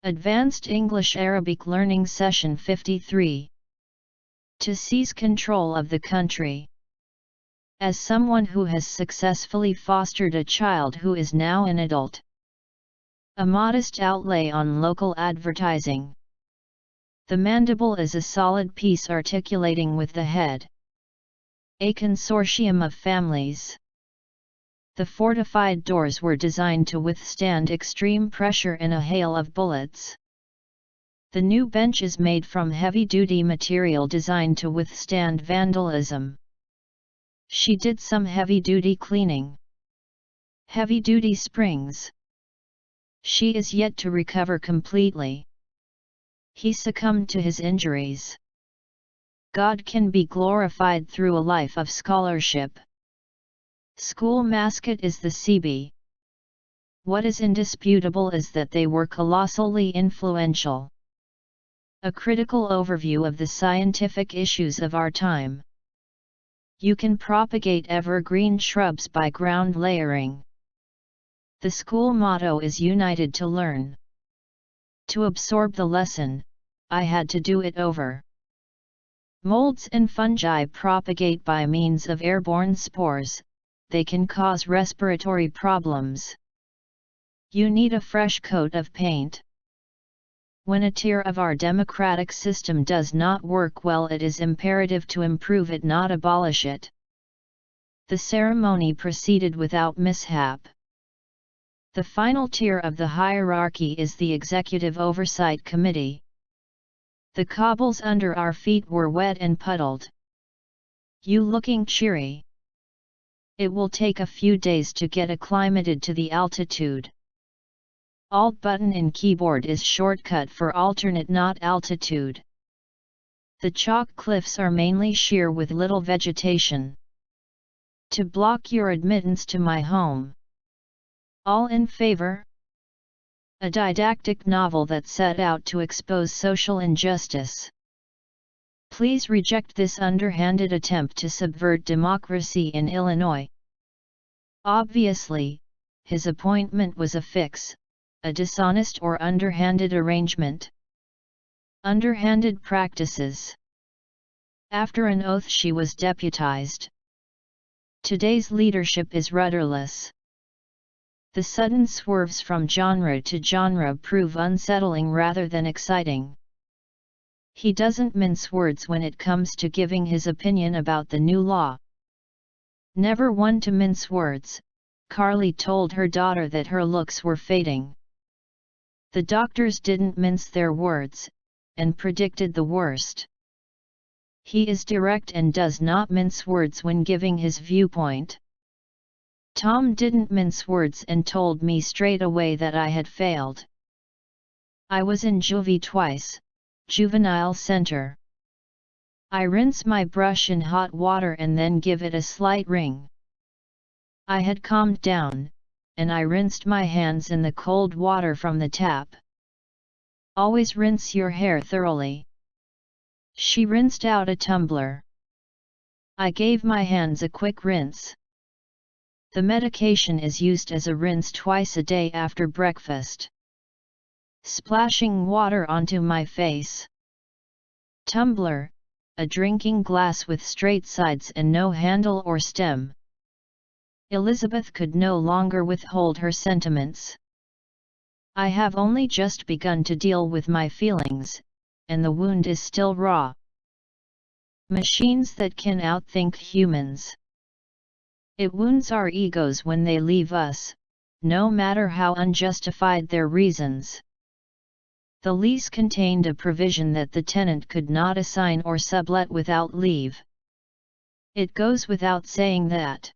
Advanced English Arabic Learning Session 53. To seize control of the country. As someone who has successfully fostered a child who is now an adult. A modest outlay on local advertising. The mandible is a solid piece articulating with the head. A consortium of families. The fortified doors were designed to withstand extreme pressure in a hail of bullets. The new bench is made from heavy-duty material designed to withstand vandalism. She did some heavy-duty cleaning. Heavy-duty springs. She is yet to recover completely. He succumbed to his injuries. God can be glorified through a life of scholarship. School mascot is the CB. What is indisputable is that they were colossally influential. A critical overview of the scientific issues of our time. You can propagate evergreen shrubs by ground layering. The school motto is united to learn. To absorb the lesson, I had to do it over. Molds and fungi propagate by means of airborne spores. They can cause respiratory problems. You need a fresh coat of paint. When a tier of our democratic system does not work well, it is imperative to improve it, not abolish it. The ceremony proceeded without mishap. The final tier of the hierarchy is the Executive Oversight Committee. The cobbles under our feet were wet and puddled. You looking cheery? It will take a few days to get acclimated to the altitude. Alt button in keyboard is shortcut for alternate, not altitude. The chalk cliffs are mainly sheer with little vegetation. To block your admittance to my home. All in favor? A didactic novel that set out to expose social injustice. Please reject this underhanded attempt to subvert democracy in Illinois. Obviously, his appointment was a fix, a dishonest or underhanded arrangement. Underhanded practices. After an oath she was deputized. Today's leadership is rudderless. The sudden swerves from genre to genre prove unsettling rather than exciting. He doesn't mince words when it comes to giving his opinion about the new law. Never one to mince words, Carly told her daughter that her looks were fading. The doctors didn't mince their words, and predicted the worst. He is direct and does not mince words when giving his viewpoint. Tom didn't mince words and told me straight away that I had failed. I was in juvie twice. Juvenile Center. I rinse my brush in hot water and then give it a slight wring. I had calmed down, and I rinsed my hands in the cold water from the tap. Always rinse your hair thoroughly. She rinsed out a tumbler. I gave my hands a quick rinse. The medication is used as a rinse twice a day after breakfast. Splashing water onto my face. Tumbler, a drinking glass with straight sides and no handle or stem. Elizabeth could no longer withhold her sentiments. I have only just begun to deal with my feelings, and the wound is still raw. Machines that can outthink humans. It wounds our egos when they leave us, no matter how unjustified their reasons. The lease contained a provision that the tenant could not assign or sublet without leave. It goes without saying that.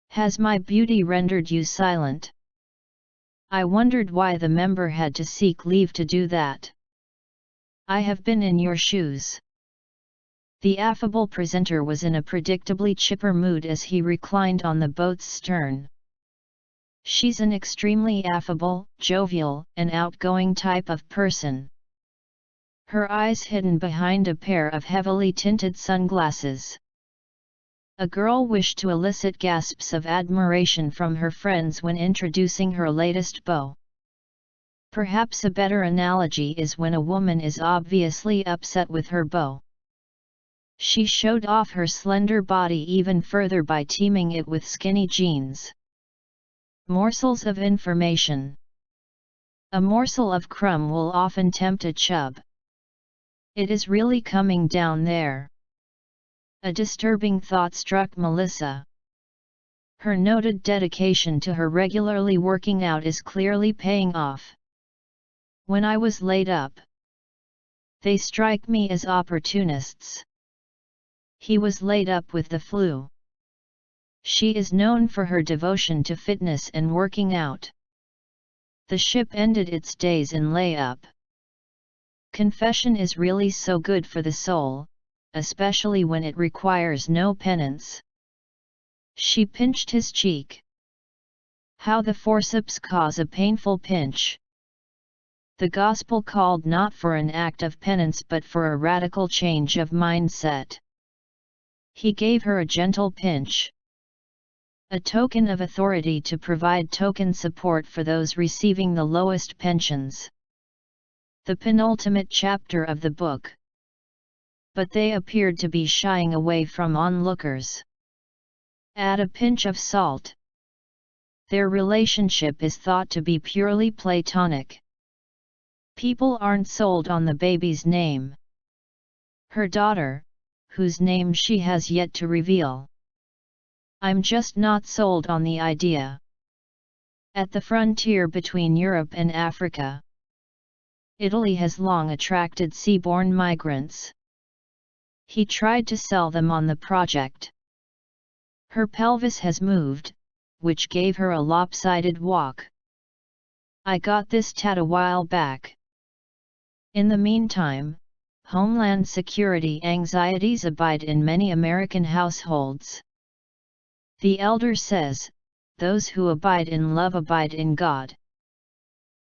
Has my beauty rendered you silent? I wondered why the member had to seek leave to do that. I have been in your shoes. The affable presenter was in a predictably chipper mood as he reclined on the boat's stern. She's an extremely affable, jovial, and outgoing type of person. Her eyes hidden behind a pair of heavily tinted sunglasses. A girl wished to elicit gasps of admiration from her friends when introducing her latest beau. Perhaps a better analogy is when a woman is obviously upset with her beau. She showed off her slender body even further by teaming it with skinny jeans. Morsels of information. A morsel of crumb will often tempt a chub. It is really coming down there. A disturbing thought struck Melissa. Her noted dedication to her regularly working out is clearly paying off. When I was laid up, they strike me as opportunists. He was laid up with the flu. She is known for her devotion to fitness and working out. The ship ended its days in layup. Confession is really so good for the soul, especially when it requires no penance. She pinched his cheek. How the forceps cause a painful pinch. The gospel called not for an act of penance but for a radical change of mindset. He gave her a gentle pinch. A token of authority to provide token support for those receiving the lowest pensions. The penultimate chapter of the book. But they appeared to be shying away from onlookers. Add a pinch of salt. Their relationship is thought to be purely platonic. People aren't sold on the baby's name. Her daughter, whose name she has yet to reveal. I'm just not sold on the idea. At the frontier between Europe and Africa, Italy has long attracted seaborne migrants. He tried to sell them on the project. Her pelvis has moved, which gave her a lopsided walk. I got this tat a while back. In the meantime, Homeland Security anxieties abide in many American households. The elder says, those who abide in love abide in God.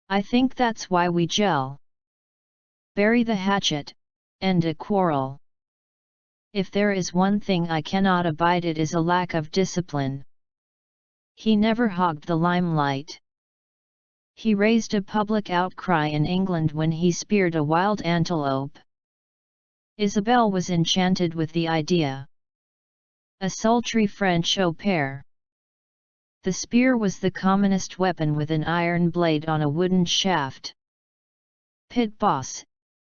I think that's why we gel. Bury the hatchet, end a quarrel. If there is one thing I cannot abide, it is a lack of discipline. He never hogged the limelight. He raised a public outcry in England when he speared a wild antelope. Isabel was enchanted with the idea. A sultry French au pair. The spear was the commonest weapon with an iron blade on a wooden shaft. Pit boss,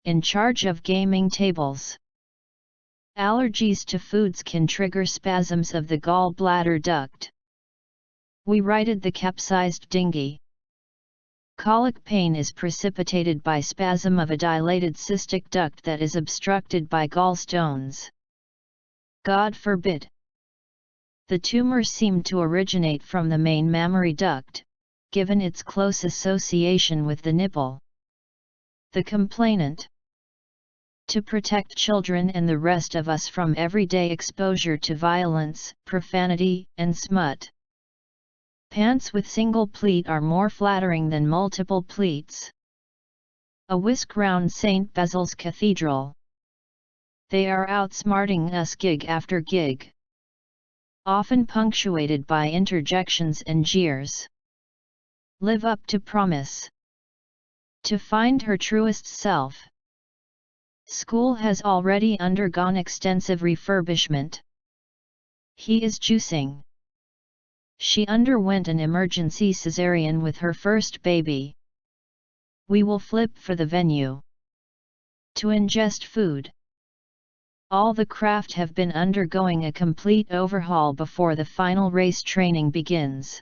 in charge of gaming tables. Allergies to foods can trigger spasms of the gallbladder duct. We righted the capsized dinghy. Colic pain is precipitated by spasm of a dilated cystic duct that is obstructed by gallstones. God forbid. The tumor seemed to originate from the main mammary duct, given its close association with the nipple. The complainant. To protect children and the rest of us from everyday exposure to violence, profanity, and smut. Pants with single pleat are more flattering than multiple pleats. A whisk round St. Basil's Cathedral. They are outsmarting us gig after gig. Often punctuated by interjections and jeers. Live up to promise. To find her truest self. School has already undergone extensive refurbishment. He is juicing. She underwent an emergency cesarean with her first baby. We will flip for the venue. To ingest food. All the craft have been undergoing a complete overhaul before the final race training begins.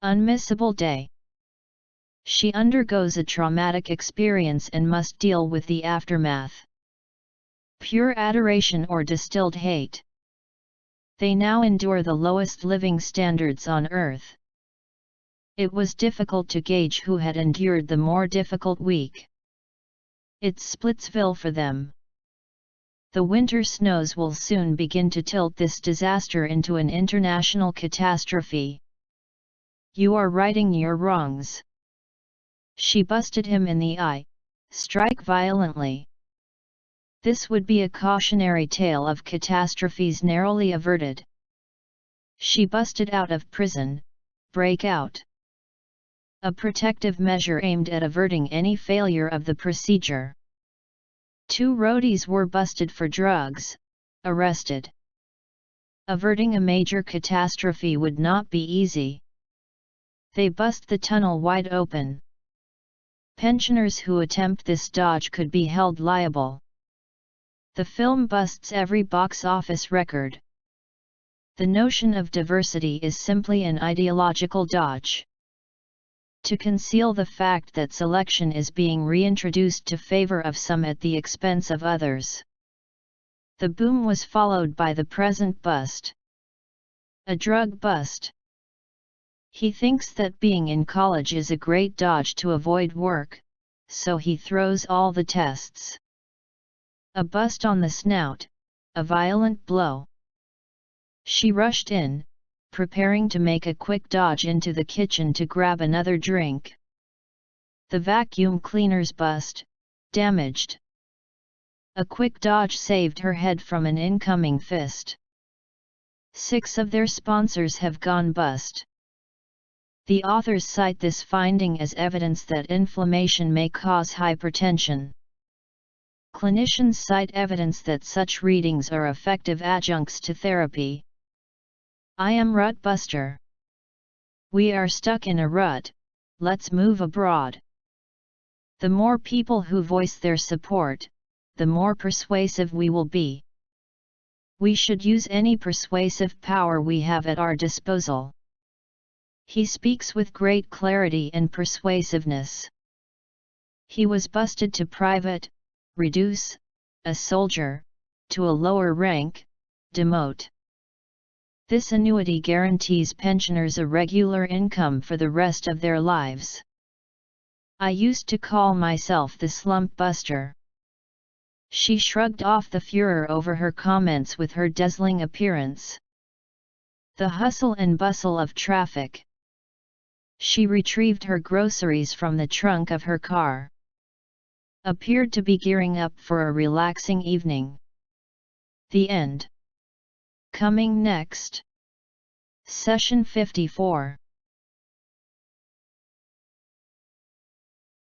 Unmissable day. She undergoes a traumatic experience and must deal with the aftermath. Pure adoration or distilled hate. They now endure the lowest living standards on earth. It was difficult to gauge who had endured the more difficult week. It's Splitsville for them. The winter snows will soon begin to tilt this disaster into an international catastrophe. You are righting your wrongs. She busted him in the eye. Strike violently. This would be a cautionary tale of catastrophes narrowly averted. She busted out of prison. Break out. A protective measure aimed at averting any failure of the procedure. 2 roadies were busted for drugs, arrested. Averting a major catastrophe would not be easy. They bust the tunnel wide open. Pensioners who attempt this dodge could be held liable. The film busts every box office record. The notion of diversity is simply an ideological dodge. To conceal the fact that selection is being reintroduced to favor of some at the expense of others. The boom was followed by the present bust. A drug bust. He thinks that being in college is a great dodge to avoid work, so he throws all the tests. A bust on the snout, a violent blow. She rushed in, preparing to make a quick dodge into the kitchen to grab another drink. The vacuum cleaner's bust, damaged. A quick dodge saved her head from an incoming fist. 6 of their sponsors have gone bust. The authors cite this finding as evidence that inflammation may cause hypertension. Clinicians cite evidence that such readings are effective adjuncts to therapy. I am rut buster. We are stuck in a rut, let's move abroad. The more people who voice their support, the more persuasive we will be. We should use any persuasive power we have at our disposal. He speaks with great clarity and persuasiveness. He was busted to private, reduce, a soldier, to a lower rank, demote. This annuity guarantees pensioners a regular income for the rest of their lives. I used to call myself the slump buster. She shrugged off the furor over her comments with her dazzling appearance. The hustle and bustle of traffic. She retrieved her groceries from the trunk of her car. Appeared to be gearing up for a relaxing evening. The end. Coming next. Session 54.